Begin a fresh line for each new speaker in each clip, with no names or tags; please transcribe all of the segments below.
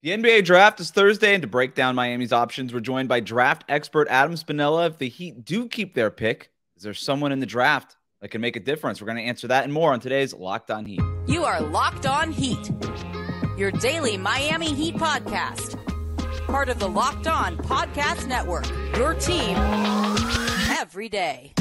The NBA draft is Thursday, and to break down Miami's options, we're joined by draft expert Adam Spinella. If the Heat do keep their pick, is there someone in the draft that can make a difference? We're going to answer that and more on today's Locked On Heat.
You are Locked On Heat, your daily Miami Heat podcast. Part of the Locked On Podcast Network, your team every day.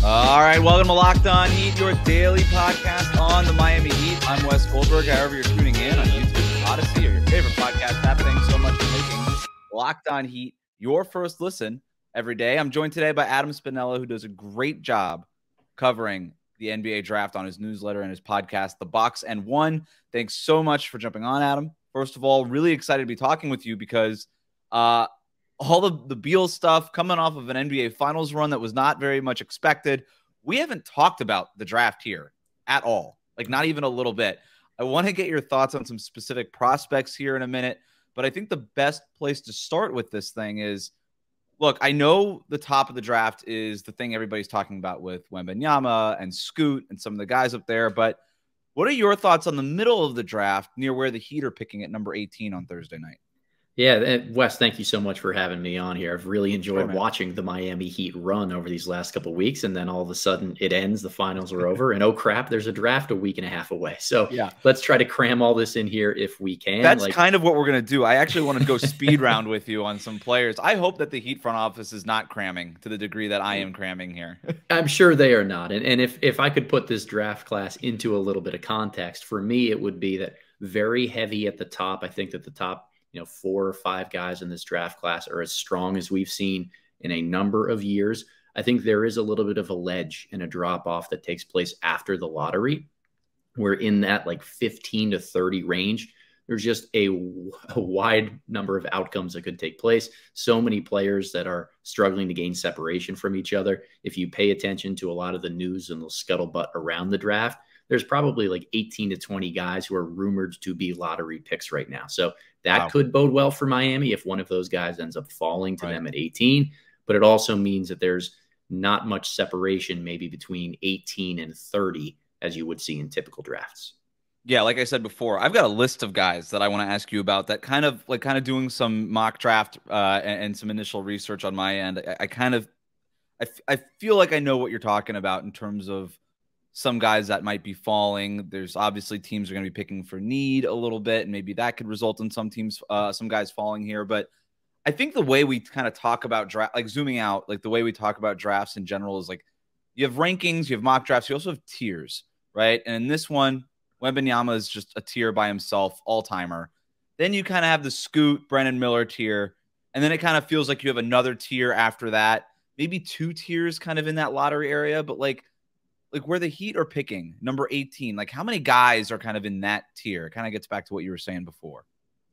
All right, welcome to Locked On Heat, your daily podcast on the Miami Heat. I'm Wes Goldberg. However you're tuning in on YouTube, Odyssey, or your favorite podcast app, thanks so much for making Locked On Heat your first listen every day. I'm joined today by Adam Spinella, who does a great job covering the NBA draft on his newsletter and his podcast, The Box and One. Thanks so much for jumping on, Adam. First of all, really excited to be talking with you because all of the Beal stuff coming off of an NBA Finals run that was not very much expected. We haven't talked about the draft here at all, like not even a little bit. I want to get your thoughts on some specific prospects here in a minute, but I think the best place to start with this thing is, look, I know the top of the draft is the thing everybody's talking about with Wembanyama and Scoot and some of the guys up there, but what are your thoughts on the middle of the draft near where the Heat are picking at number 18 on Thursday night?
Yeah, Wes, thank you so much for having me on here. I've really enjoyed watching the Miami Heat run over these last couple of weeks, and then all of a sudden it ends, the finals are over, and oh crap, there's a draft a week and a half away. So yeah, let's try to cram all this in here if we can.
That's kind of what we're going to do. I actually want to go speed round with you on some players. I hope that the Heat front office is not cramming to the degree that I am cramming here.
I'm sure they are not. And if I could put this draft class into a little bit of context, for me, it would be that very heavy at the top. I think that the top 4 or 5 guys in this draft class are as strong as we've seen in a number of years. I think there is a little bit of a ledge and a drop off that takes place after the lottery. We're in that like 15 to 30 range. There's just a wide number of outcomes that could take place. So many players that are struggling to gain separation from each other. If you pay attention to a lot of the news and the scuttlebutt around the draft, there's probably like 18 to 20 guys who are rumored to be lottery picks right now. So that could bode well for Miami if one of those guys ends up falling to them at 18. But it also means that there's not much separation maybe between 18 and 30 as you would see in typical drafts.
Yeah, like I said before, I've got a list of guys that I want to ask you about that kind of doing some mock draft and some initial research on my end. I feel like I know what you're talking about in terms of some guys that might be falling. There's obviously teams are going to be picking for need a little bit, and maybe that could result in some teams, some guys falling here. But I think the way we kind of talk about draft, like zooming out, like the way we talk about drafts in general is like you have rankings, you have mock drafts, you also have tiers, right? And in this one, Wembanyama is just a tier by himself, all-timer. Then you kind of have the Scoot, Brennan Miller tier, and then it kind of feels like you have another tier after that, maybe 2 tiers kind of in that lottery area, but like where the Heat are picking, number 18, like how many guys are kind of in that tier? It kind of gets back to what you were saying before.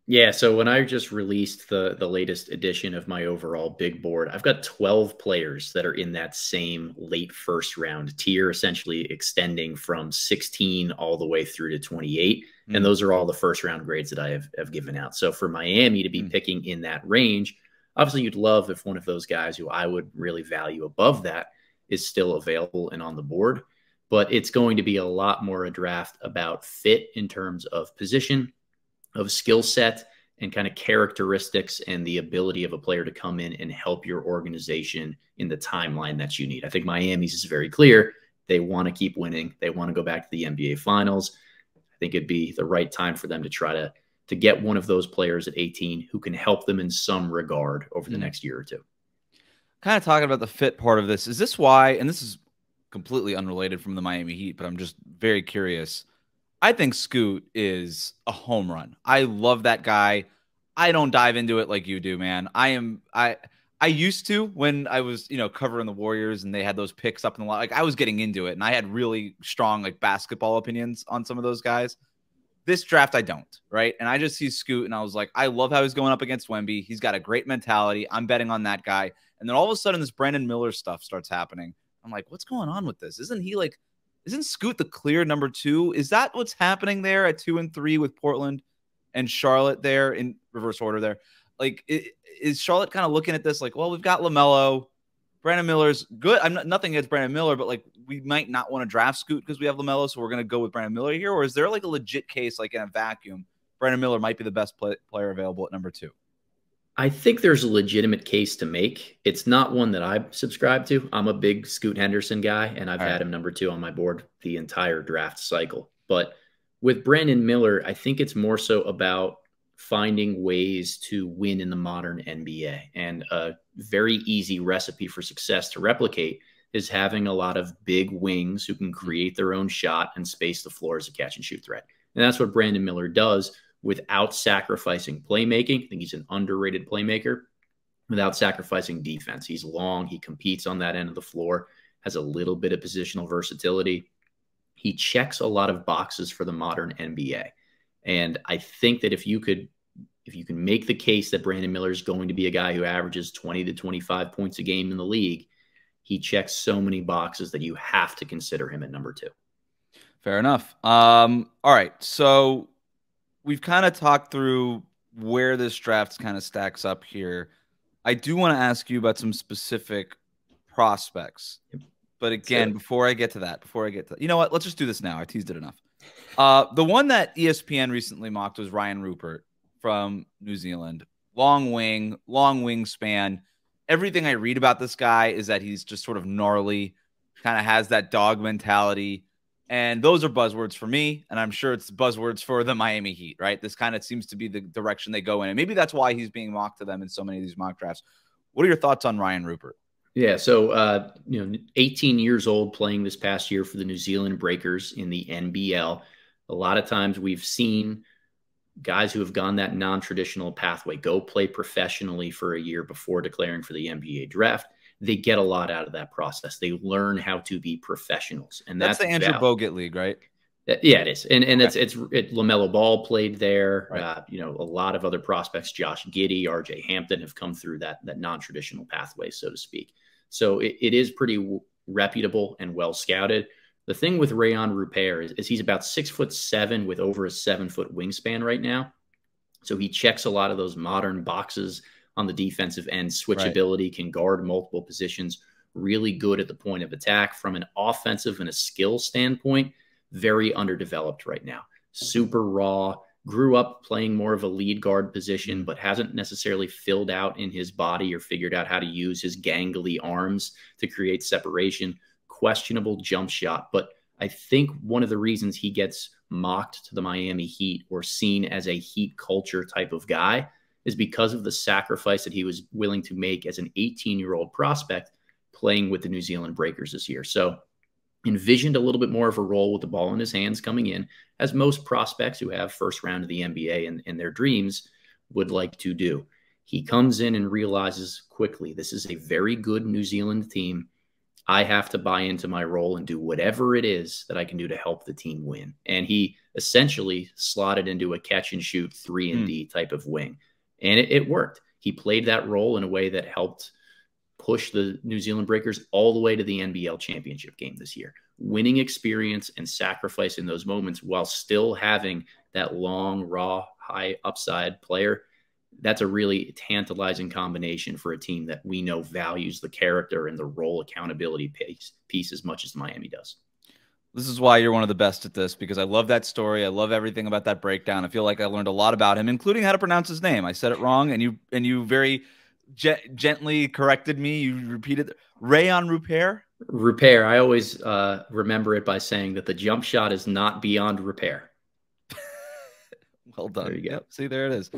Yeah, so when I just released the latest edition of my overall big board, I've got 12 players that are in that same late first round tier, essentially extending from 16 all the way through to 28. And those are all the first round grades that I have given out. So for Miami to be picking in that range, obviously you'd love if one of those guys who I would really value above that is still available and on the board. But it's going to be a lot more a draft about fit in terms of position, of skill set, and kind of characteristics and the ability of a player to come in and help your organization in the timeline that you need. I think Miami's is very clear. They want to keep winning. They want to go back to the NBA Finals. I think it'd be the right time for them to try to get one of those players at 18 who can help them in some regard over the next year or two.
Kind of talking about the fit part of this. Is this why, and this is completely unrelated from the Miami Heat, but I'm just very curious. I think Scoot is a home run. I love that guy. I don't dive into it like you do, man. I used to when I was, covering the Warriors and they had those picks up in the lot. Like I was getting into it and I had really strong like basketball opinions on some of those guys. This draft, I don't, right? And I just see Scoot and I was like, I love how he's going up against Wemby. He's got a great mentality. I'm betting on that guy. And then all of a sudden this Brandon Miller stuff starts happening. I'm like, what's going on with this? Isn't Scoot the clear number 2? Is that what's happening there at 2 and 3 with Portland and Charlotte there in reverse order there? Like, is Charlotte kind of looking at this like, well, we've got LaMelo, Brandon Miller's good. I'm nothing against Brandon Miller, but like we might not want to draft Scoot because we have LaMelo, so we're going to go with Brandon Miller here. Or is there like a legit case, like in a vacuum, Brandon Miller might be the best player available at number 2?
I think there's a legitimate case to make. It's not one that I subscribe to. I'm a big Scoot Henderson guy, and I've had him number 2 on my board the entire draft cycle. But with Brandon Miller, I think it's more so about finding ways to win in the modern NBA. And a very easy recipe for success to replicate is having a lot of big wings who can create their own shot and space the floor as a catch and shoot threat. And that's what Brandon Miller does without sacrificing playmaking. I think he's an underrated playmaker without sacrificing defense. He's long. He competes on that end of the floor, has a little bit of positional versatility. He checks a lot of boxes for the modern NBA. And I think that if you can make the case that Brandon Miller is going to be a guy who averages 20 to 25 points a game in the league, he checks so many boxes that you have to consider him at number 2.
Fair enough. All right. So we've kind of talked through where this draft kind of stacks up here. I do want to ask you about some specific prospects. But again, before I get to that, you know what? Let's just do this now. I teased it enough. The one that ESPN recently mocked was Rayan Rupert from New Zealand. Long wingspan. Everything I read about this guy is that he's just sort of gnarly, kind of has that dog mentality. And those are buzzwords for me, and I'm sure it's buzzwords for the Miami Heat, right? This kind of seems to be the direction they go in. And maybe that's why he's being mocked to them in so many of these mock drafts. What are your thoughts on Rayan Rupert?
Yeah, so 18 years old, playing this past year for the New Zealand Breakers in the NBL. A lot of times we've seen guys who have gone that non-traditional pathway go play professionally for a year before declaring for the NBA draft. They get a lot out of that process. They learn how to be professionals, and that's
the Andrew Bogut League, right?
Yeah, it is, and okay. it's LaMelo Ball played there. Right. A lot of other prospects, Josh Giddey, RJ Hampton, have come through that non-traditional pathway, so to speak. So it is pretty reputable and well scouted. The thing with Rayan Rupert is he's about 6'7" with over a 7-foot wingspan right now. So he checks a lot of those modern boxes on the defensive end. Switchability, can guard multiple positions, really good at the point of attack. From an offensive and a skill standpoint, very underdeveloped right now. Super raw, grew up playing more of a lead guard position, but hasn't necessarily filled out in his body or figured out how to use his gangly arms to create separation. Questionable jump shot. But I think one of the reasons he gets mocked to the Miami Heat or seen as a Heat culture type of guy is because of the sacrifice that he was willing to make as an 18-year-old prospect playing with the New Zealand Breakers this year. So envisioned a little bit more of a role with the ball in his hands coming in, as most prospects who have first round of the NBA in their dreams would like to do. He comes in and realizes quickly, this is a very good New Zealand team. I have to buy into my role and do whatever it is that I can do to help the team win. And he essentially slotted into a catch and shoot 3-and-D type of wing. And it worked. He played that role in a way that helped push the New Zealand Breakers all the way to the NBL championship game this year. Winning experience and sacrificing those moments while still having that long, raw, high upside player. That's a really tantalizing combination for a team that we know values the character and the role accountability piece as much as Miami does.
This is why you're one of the best at this, because I love that story. I love everything about that breakdown. I feel like I learned a lot about him, including how to pronounce his name. I said it wrong, and you very gently corrected me. You repeated Rayan Rupert.
Rupert. I always remember it by saying that the jump shot is not beyond repair.
Well done.
There you go.
Yep, see, there it is.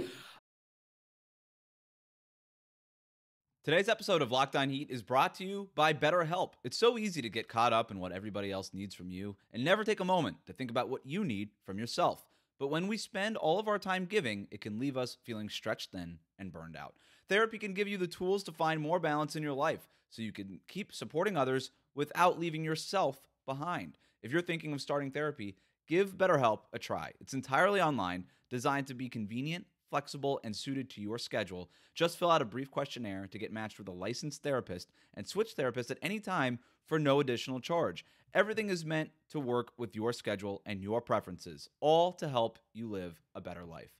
Today's episode of Locked On Heat is brought to you by BetterHelp. It's so easy to get caught up in what everybody else needs from you and never take a moment to think about what you need from yourself. But when we spend all of our time giving, it can leave us feeling stretched thin and burned out. Therapy can give you the tools to find more balance in your life so you can keep supporting others without leaving yourself behind. If you're thinking of starting therapy, give BetterHelp a try. It's entirely online, designed to be convenient, flexible, and suited to your schedule. Just fill out a brief questionnaire to get matched with a licensed therapist and switch therapists at any time for no additional charge. Everything is meant to work with your schedule and your preferences, all to help you live a better life.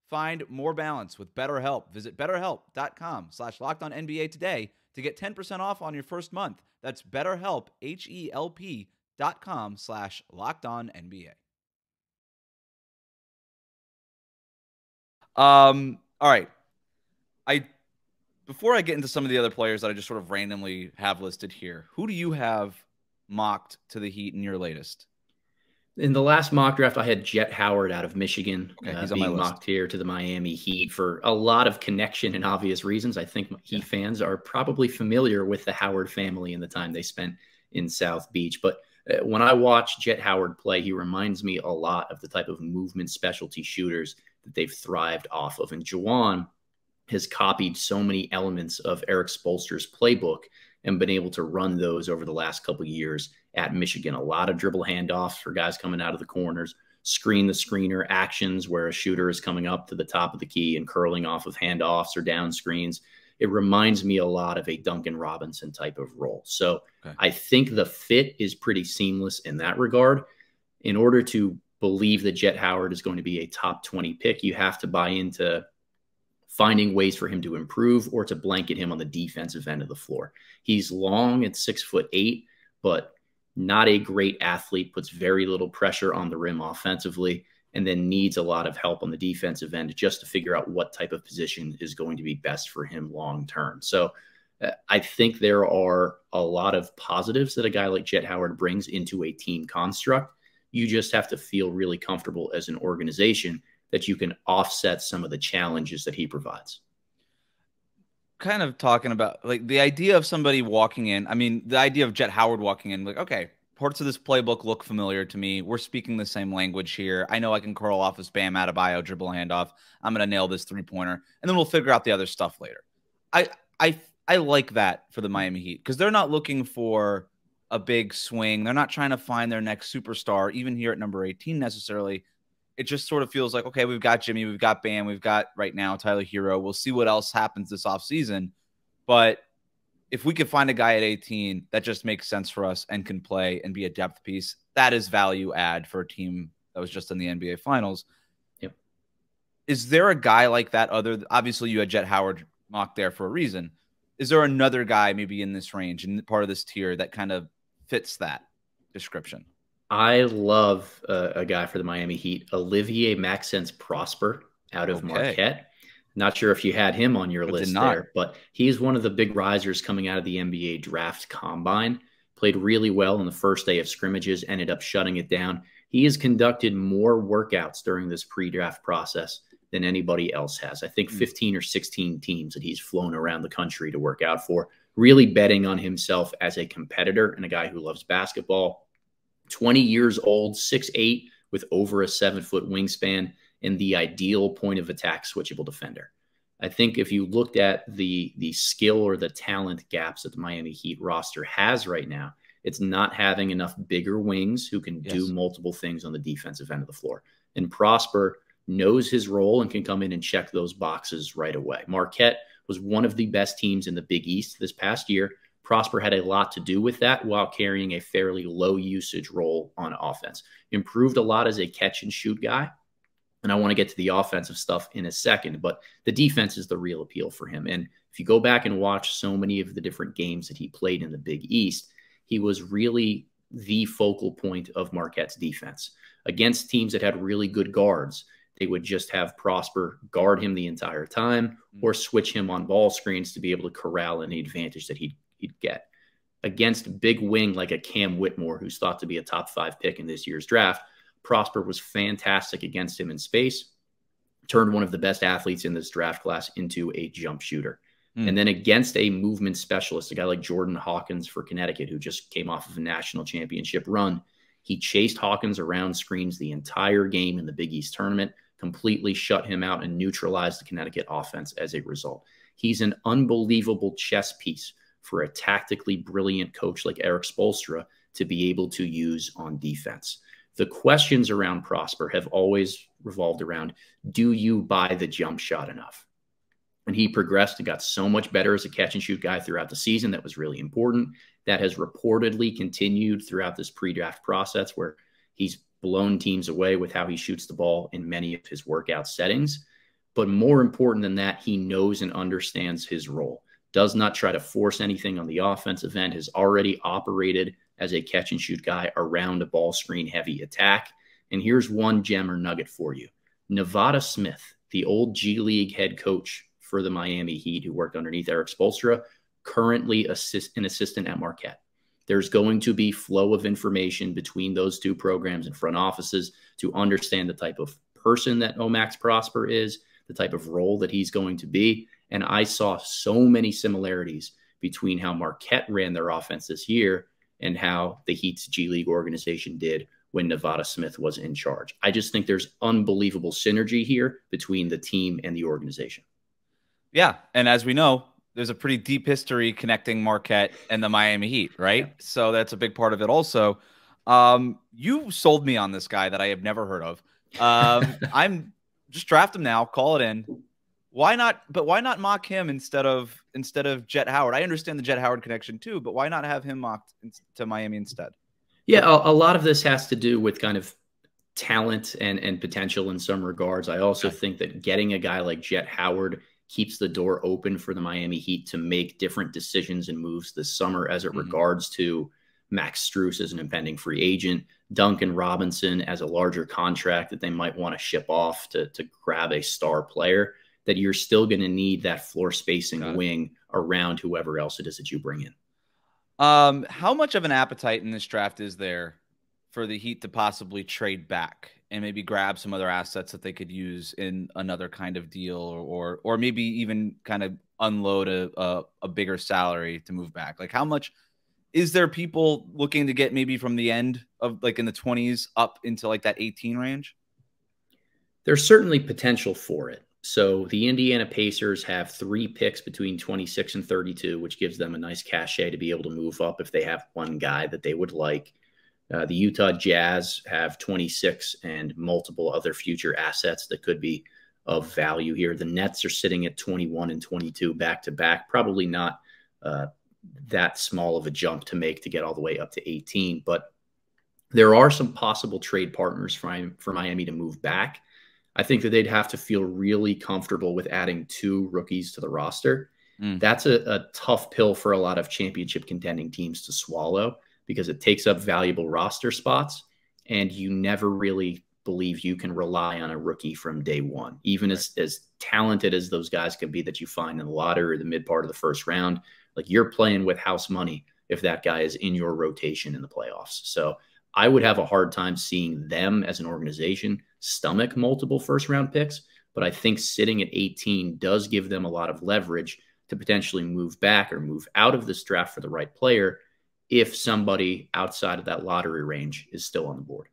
Find more balance with BetterHelp. Visit BetterHelp.com/LockedOnNBA today to get 10% off on your first month. That's BetterHelp, HELP.com/LockedOnNBA. All right. Before I get into some of the other players that I just sort of randomly have listed here, who do you have mocked to the Heat in your latest?
In the last mock draft, I had Jett Howard out of Michigan
he's
being mocked here to the Miami Heat for a lot of connection and obvious reasons. I think Heat fans are probably familiar with the Howard family and the time they spent in South Beach. But when I watch Jett Howard play, he reminds me a lot of the type of movement specialty shooters that they've thrived off of. And Juwan has copied so many elements of Erik Spoelstra's playbook and been able to run those over the last couple of years at Michigan. A lot of dribble handoffs for guys coming out of the corners, screen the screener actions where a shooter is coming up to the top of the key and curling off of handoffs or down screens. It reminds me a lot of a Duncan Robinson type of role. So I think the fit is pretty seamless in that regard. In order to believe that Jett Howard is going to be a top 20 pick, you have to buy into finding ways for him to improve or to blanket him on the defensive end of the floor. He's long at 6'8", but not a great athlete, puts very little pressure on the rim offensively, and then needs a lot of help on the defensive end just to figure out what type of position is going to be best for him long term. So I think there are a lot of positives that a guy like Jett Howard brings into a team construct. You just have to feel really comfortable as an organization that you can offset some of the challenges that he provides.
Kind of talking about like the idea of somebody walking in. I mean, the idea of Jett Howard walking in, like, okay, parts of this playbook look familiar to me. We're speaking the same language here. I know I can curl off a Bam Adebayo dribble handoff. I'm going to nail this 3-pointer, and then we'll figure out the other stuff later. I like that for the Miami Heat because they're not looking for a big swing. They're not trying to find their next superstar, even here at number 18 necessarily. It just sort of feels like, okay, we've got Jimmy, we've got Bam, we've got right now Tyler Herro. We'll see what else happens this offseason. But if we could find a guy at 18 that just makes sense for us and can play and be a depth piece, that is value add for a team that was just in the NBA Finals.
Yep.
Is there a guy like that obviously you had Jett Howard mocked there for a reason. Is there another guy maybe in this range and part of this tier that kind of fits that description?
I love a guy for the Miami Heat, Olivier-Maxence Prosper out of Marquette. Not sure if you had him on your list there, but he's one of the big risers coming out of the NBA draft combine. Played really well in the first day of scrimmages, ended up shutting it down. He has conducted more workouts during this pre-draft process than anybody else has. I think 15 or 16 teams that he's flown around the country to work out for, really betting on himself as a competitor and a guy who loves basketball. 20 years old, 6'8", with over a 7-foot wingspan, and the ideal point of attack switchable defender. I think if you looked at the skill or the talent gaps that the Miami Heat roster has right now, it's not having enough bigger wings who can do multiple things on the defensive end of the floor. And Prosper knows his role and can come in and check those boxes right away. Marquette was one of the best teams in the Big East this past year. Prosper had a lot to do with that while carrying a fairly low usage role on offense. Improved a lot as a catch and shoot guy. And I want to get to the offensive stuff in a second, but the defense is the real appeal for him. And if you go back and watch so many of the different games that he played in the Big East, he was really the focal point of Marquette's defense. Against teams that had really good guards, they would just have Prosper guard him the entire time or switch him on ball screens to be able to corral any advantage that he'd get. Against big wing like a Cam Whitmore, who's thought to be a top 5 pick in this year's draft, Prosper was fantastic against him in space, turned one of the best athletes in this draft class into a jump shooter. And then against a movement specialist, a guy like Jordan Hawkins for Connecticut, who just came off of a national championship run, he chased Hawkins around screens the entire game in the Big East tournament, completely shut him out and neutralized the Connecticut offense as a result. He's an unbelievable chess piece for a tactically brilliant coach like Erik Spoelstra to be able to use on defense. The questions around Prosper have always revolved around, do you buy the jump shot enough? And he progressed and got so much better as a catch and shoot guy throughout the season. That was really important. That has reportedly continued throughout this pre-draft process where he's blown teams away with how he shoots the ball in many of his workout settings. But more important than that, he knows and understands his role. does not try to force anything on the offensive end, has already operated as a catch-and-shoot guy around a ball screen-heavy attack. And here's one gem or nugget for you. Nevada Smith, the old G League head coach for the Miami Heat who worked underneath Erik Spoelstra, currently an assistant at Marquette. There's going to be flow of information between those two programs and front offices to understand the type of person that Max Prosper is, the type of role that he's going to be. And I saw so many similarities between how Marquette ran their offense this year and how the Heat's G League organization did when Nevada Smith was in charge. I just think there's unbelievable synergy here between the team and the organization.
Yeah, and as we know, there's a pretty deep history connecting Marquette and the Miami Heat, right? Yeah. So that's a big part of it also. You sold me on this guy that I have never heard of. I'm just draft him now, call it in. Why not? But why not mock him instead of Jett Howard? I understand the Jett Howard connection too, but why not have him mocked to Miami instead?
Yeah, a lot of this has to do with kind of talent and potential in some regards. I also think that getting a guy like Jett Howard keeps the door open for the Miami Heat to make different decisions and moves this summer as it regards to Max Strus as an impending free agent, Duncan Robinson as a larger contract that they might want to ship off to grab a star player, that you're still going to need that floor spacing wing around whoever else it is that you bring in.
How much of an appetite in this draft is there for the Heat to possibly trade back and maybe grab some other assets that they could use in another kind of deal, or maybe even kind of unload a bigger salary to move back? Like, how much is there people looking to get maybe from the end of like in the 20s up into like that 18 range?
There's certainly potential for it. So the Indiana Pacers have 3 picks between 26 and 32, which gives them a nice cachet to be able to move up if they have one guy that they would like. The Utah Jazz have 26 and multiple other future assets that could be of value here. The Nets are sitting at 21 and 22 back-to-back. Probably not that small of a jump to make to get all the way up to 18. But there are some possible trade partners for Miami to move back. I think that they'd have to feel really comfortable with adding 2 rookies to the roster. That's a tough pill for a lot of championship contending teams to swallow because it takes up valuable roster spots, and you never really believe you can rely on a rookie from day one. Even as talented as those guys can be that you find in the lottery or the mid part of the first round, like, you're playing with house money if that guy is in your rotation in the playoffs. So I would have a hard time seeing them as an organization stomach multiple first-round picks, but I think sitting at 18 does give them a lot of leverage to potentially move back or move out of this draft for the right player if somebody outside of that lottery range is still on the board.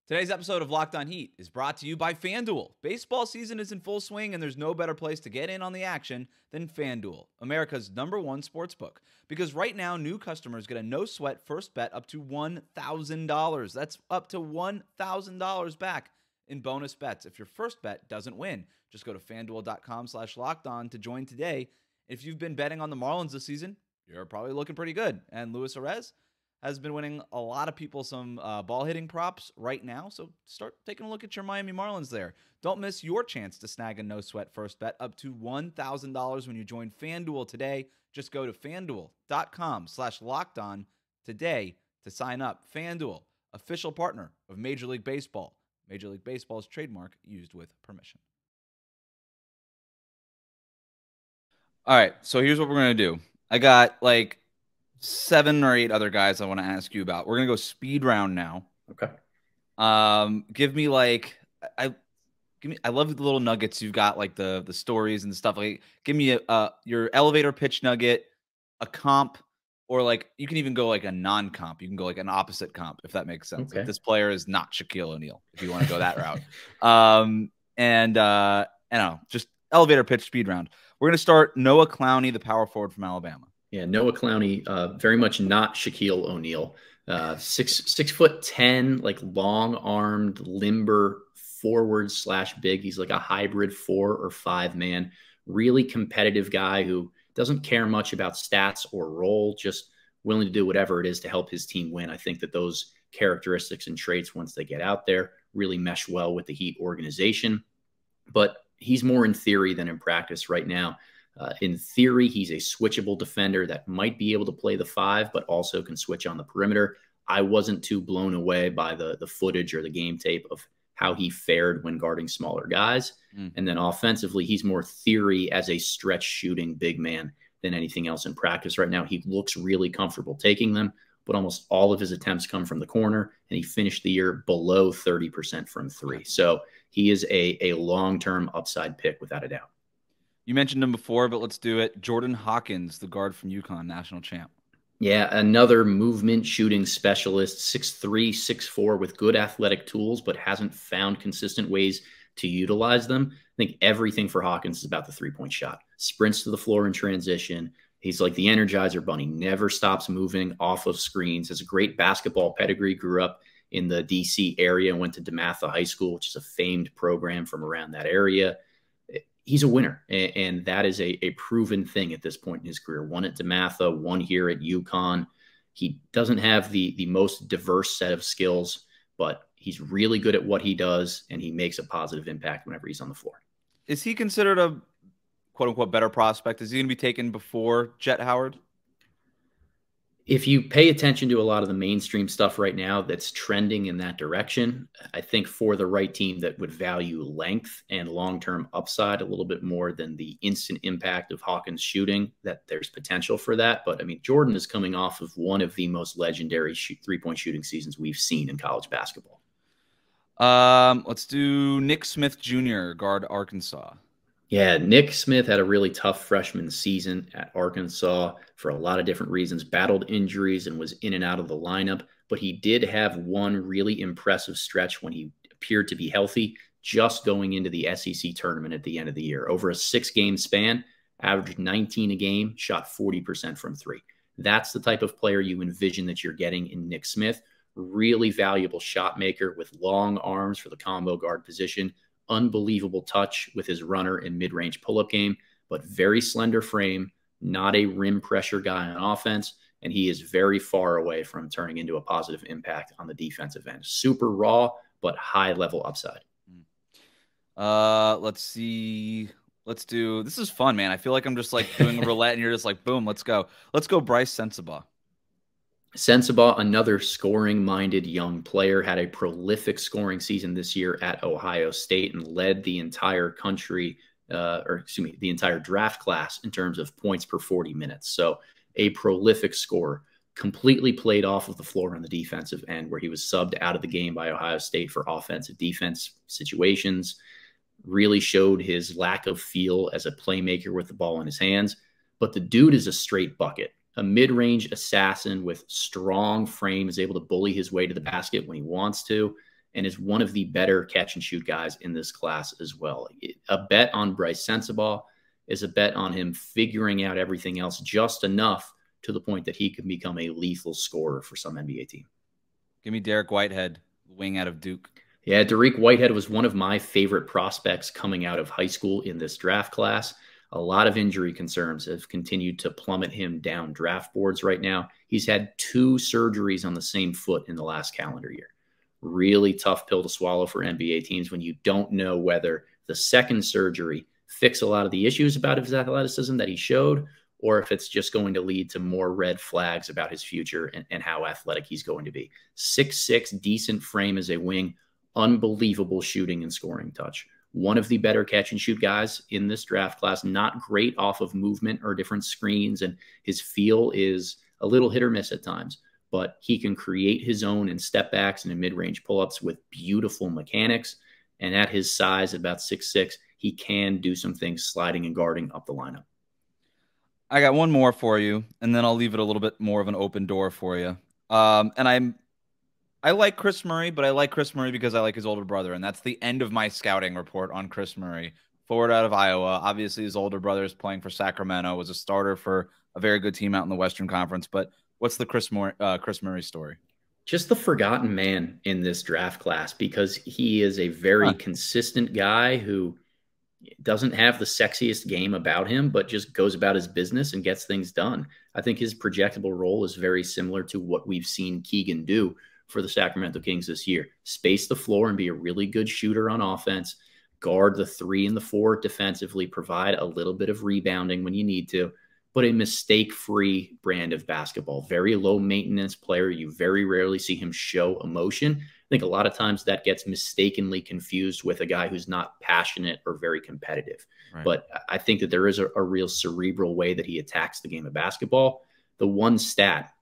Today's episode of Locked On Heat is brought to you by FanDuel. Baseball season is in full swing, and there's no better place to get in on the action than FanDuel, America's #1 sportsbook. Because right now, new customers get a no-sweat first bet up to $1,000. That's up to $1,000 back in bonus bets if your first bet doesn't win. Just go to FanDuel.com/lockedon to join today. If you've been betting on the Marlins this season, you're probably looking pretty good. And Luis Arraez has been winning a lot of people some ball hitting props right now. So start taking a look at your Miami Marlins there. Don't miss your chance to snag a no-sweat first bet up to $1,000 when you join FanDuel today. Just go to FanDuel.com/lockedon today to sign up. FanDuel, official partner of Major League Baseball. Major League Baseball's trademark used with permission. All right, so here's what we're going to do. I got like 7 or 8 other guys I want to ask you about. We're going to go speed round now.
Okay.
Give me like I love the little nuggets you've got, like the stories and stuff. Like, give me your elevator pitch nugget, a comp, or like you can even go like a non-comp. You can go like an opposite comp if that makes sense.
Okay.
Like, this player is not Shaquille O'Neal if you want to go that route. I don't know, just elevator pitch speed round. We're gonna start Noah Clowney, the power forward from Alabama.
Yeah, Noah Clowney, very much not Shaquille O'Neal. 6'10", like long-armed, limber forward/big. He's like a hybrid 4 or 5 man. Really competitive guy who doesn't care much about stats or role, just willing to do whatever it is to help his team win. I think that those characteristics and traits, once they get out there, really mesh well with the Heat organization. But he's more in theory than in practice right now. In theory, he's a switchable defender that might be able to play the 5, but also can switch on the perimeter. I wasn't too blown away by the footage or the game tape of how he fared when guarding smaller guys. And then offensively, he's more theory as a stretch shooting big man than anything else in practice right now. He looks really comfortable taking them, but almost all of his attempts come from the corner, and he finished the year below 30% from 3. So he is a long-term upside pick without a doubt.
You mentioned him before, but let's do it. Jordan Hawkins, the guard from UConn, national champ.
Yeah, another movement shooting specialist, 6'3", 6'4", with good athletic tools, but hasn't found consistent ways to utilize them. I think everything for Hawkins is about the three-point shot. Sprints to the floor in transition. He's like the Energizer Bunny, never stops moving off of screens. Has a great basketball pedigree, grew up in the D.C. area, went to DeMatha High School, which is a famed program from around that area. He's a winner, and that is a proven thing at this point in his career. One at DeMatha, one here at UConn. He doesn't have the most diverse set of skills, but he's really good at what he does, and he makes a positive impact whenever he's on the floor.
Is he considered a quote-unquote better prospect? Is he going to be taken before Jett Howard?
If you pay attention to a lot of the mainstream stuff right now that's trending in that direction, I think for the right team that would value length and long-term upside a little bit more than the instant impact of Hawkins shooting, that there's potential for that. But I mean, Jordan is coming off of one of the most legendary three-point shooting seasons we've seen in college basketball.
Let's do Nick Smith Jr., guard Arkansas.
Yeah, Nick Smith had a really tough freshman season at Arkansas for a lot of different reasons, battled injuries and was in and out of the lineup, but he did have one really impressive stretch when he appeared to be healthy, just going into the SEC tournament at the end of the year. Over a 6-game span, averaged 19 a game, shot 40% from 3. That's the type of player you envision that you're getting in Nick Smith. Really valuable shot maker with long arms for the combo guard position. Unbelievable touch with his runner and mid-range pull-up game, but very slender frame, not a rim pressure guy on offense, and he is very far away from turning into a positive impact on the defensive end. Super raw, but high-level upside.
Let's see. Let's do – this is fun, man. I feel like I'm just like doing a roulette, and you're just like, boom, let's go. Let's go Brice Sesabaugh.
Sesabaugh, another scoring-minded young player, had a prolific scoring season this year at Ohio State and led the entire country, the entire draft class in terms of points per 40 minutes. So a prolific scorer, completely played off of the floor on the defensive end, where he was subbed out of the game by Ohio State for offensive defense situations. Really showed his lack of feel as a playmaker with the ball in his hands. But the dude is a straight bucket. A mid-range assassin with strong frame, is able to bully his way to the basket when he wants to, and is one of the better catch-and-shoot guys in this class as well. A bet on Brice Sesabaugh is a bet on him figuring out everything else just enough to the point that he can become a lethal scorer for some NBA team.
Give me Dariq Whitehead, wing out of Duke.
Yeah, Dariq Whitehead was one of my favorite prospects coming out of high school in this draft class. A lot of injury concerns have continued to plummet him down draft boards right now. He's had 2 surgeries on the same foot in the last calendar year. Really tough pill to swallow for NBA teams when you don't know whether the second surgery fixed a lot of the issues about his athleticism that he showed, or if it's just going to lead to more red flags about his future and how athletic he's going to be. 6'6", decent frame as a wing, unbelievable shooting and scoring touch. One of the better catch-and-shoot guys in this draft class, not great off of movement or different screens, and his feel is a little hit or miss at times, but he can create his own in step backs and in mid-range pull-ups with beautiful mechanics, and at his size, about 6'6", he can do some things sliding and guarding up the lineup.
I got one more for you, and then I'll leave it a little bit more of an open door for you. I like Kris Murray, but I like Kris Murray because I like his older brother, and that's the end of my scouting report on Kris Murray. Forward out of Iowa. Obviously, his older brother is playing for Sacramento, was a starter for a very good team out in the Western Conference. But what's the Kris Murray story?
Just the forgotten man in this draft class, because he is a very consistent guy who doesn't have the sexiest game about him, but just goes about his business and gets things done. I think his projectable role is very similar to what we've seen Keegan do for the Sacramento Kings this year. Space the floor and be a really good shooter on offense, guard the 3 and the 4 defensively, provide a little bit of rebounding when you need to, but a mistake-free brand of basketball. Very low-maintenance player. You very rarely see him show emotion. I think a lot of times that gets mistakenly confused with a guy who's not passionate or very competitive. Right. But I think that there is a real cerebral way that he attacks the game of basketball. The one stat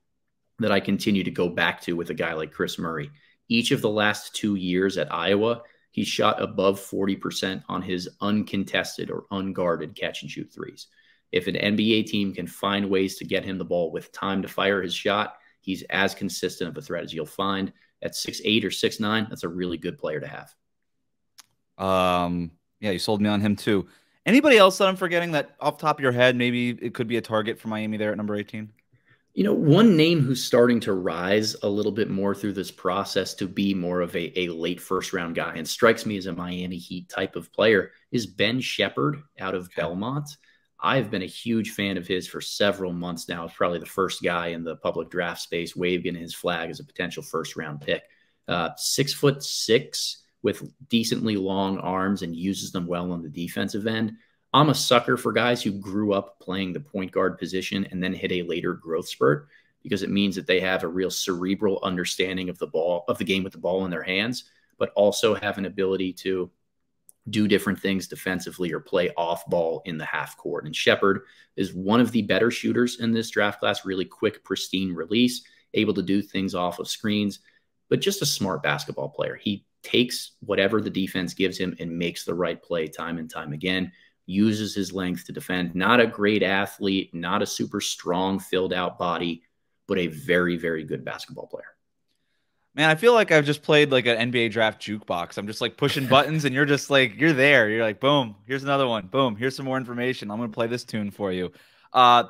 that I continue to go back to with a guy like Kris Murray, each of the last 2 years at Iowa, he shot above 40% on his uncontested or unguarded catch-and-shoot threes. If an NBA team can find ways to get him the ball with time to fire his shot, he's as consistent of a threat as you'll find. At 6'8" or 6'9", that's a really good player to have.
Yeah, you sold me on him too. Anybody else that I'm forgetting that off the top of your head, maybe it could be a target for Miami there at number 18?
You know, one name who's starting to rise a little bit more through this process to be more of a late first-round guy and strikes me as a Miami Heat type of player is Ben Sheppard out of Belmont. I've been a huge fan of his for several months now. It's probably the first guy in the public draft space waving his flag as a potential first-round pick. 6'6" with decently long arms and uses them well on the defensive end. I'm a sucker for guys who grew up playing the point guard position and then hit a later growth spurt because it means that they have a real cerebral understanding of the game with the ball in their hands, but also have an ability to do different things defensively or play off ball in the half court. And Sheppard is one of the better shooters in this draft class, really quick, pristine release, able to do things off of screens, but just a smart basketball player. He takes whatever the defense gives him and makes the right play time and time again, uses his length to defend. Not a great athlete, not a super strong, filled out body, but a very, very good basketball player.
Man, I feel like I've just played like an NBA draft jukebox. I'm just like pushing buttons and you're just like, you're there. You're like, boom, here's another one. Boom, here's some more information. I'm going to play this tune for you.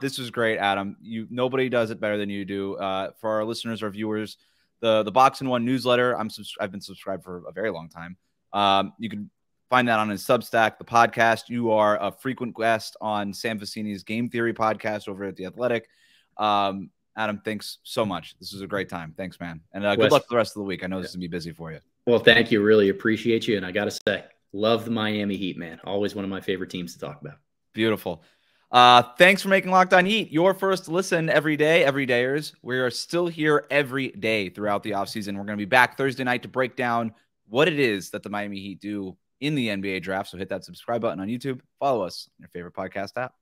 This was great, Adam. Nobody does it better than you do. For our listeners, our viewers, the Box and One newsletter, I've been subscribed for a very long time. You can find that on his Substack, the podcast. You are a frequent guest on Sam Vecini's Game Theory podcast over at The Athletic. Adam, thanks so much. This was a great time. Thanks, man. And good luck for the rest of the week. I know this is going to be busy for you.
Well, thank you. Really appreciate you. And I got to say, love the Miami Heat, man. Always one of my favorite teams to talk about.
Beautiful. Thanks for making Locked On Heat your first listen every day, everydayers. We are still here every day throughout the offseason. We're going to be back Thursday night to break down what it is that the Miami Heat do in the NBA draft. So hit that subscribe button on YouTube. Follow us on your favorite podcast app.